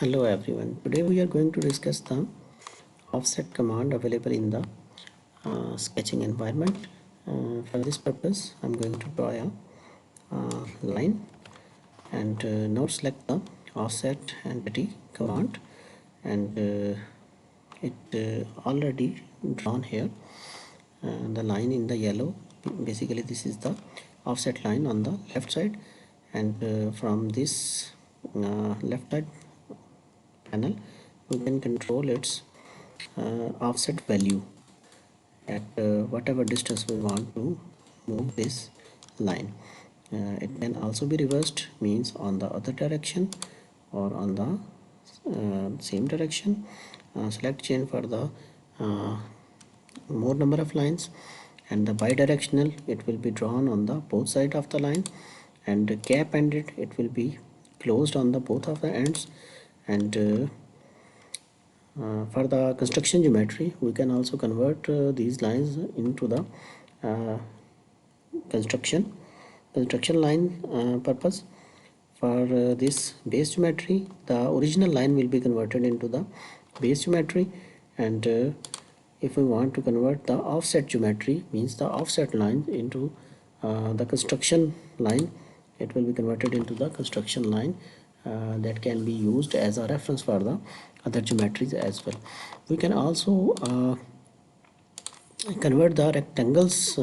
Hello everyone. Today we are going to discuss the offset command available in the sketching environment. For this purpose, I'm going to draw a line and now select the offset entity command, and it already drawn here. The line in the yellow, basically this is the offset line on the left side, and from this left side panel we can control its offset value at whatever distance we want to move this line. It can also be reversed, means on the other direction or on the same direction. Select chain for the more number of lines, and the bidirectional, it will be drawn on the both side of the line, and cap ended, it will be closed on the both of the ends. And for the construction geometry, we can also convert these lines into the uh, construction line purpose. For this base geometry, the original line will be converted into the base geometry, and if we want to convert the offset geometry, means the offset line, into the construction line, it will be converted into the construction line. That can be used as a reference for the other geometries as well. We can also convert the rectangles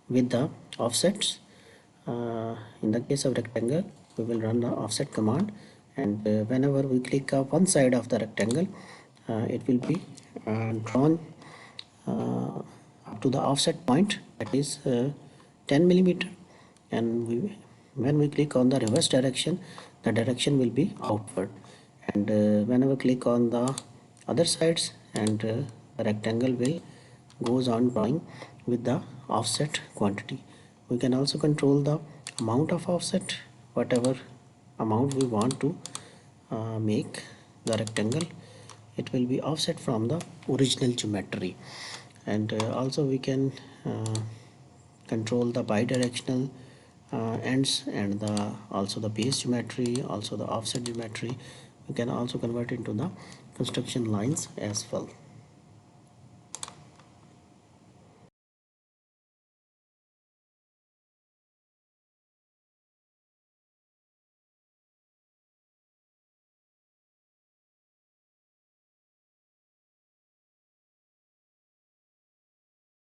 with the offsets. In the case of rectangle, we will run the offset command, and whenever we click one side of the rectangle, it will be drawn up to the offset point, that is 10 millimeter, and when we click on the reverse direction, the direction will be outward, and whenever click on the other sides, and the rectangle will goes on drawing with the offset quantity. We can also control the amount of offset, whatever amount we want to make the rectangle, it will be offset from the original geometry. And also we can control the bidirectional ends, and also the base geometry, also the offset geometry. We can also convert into the construction lines as well.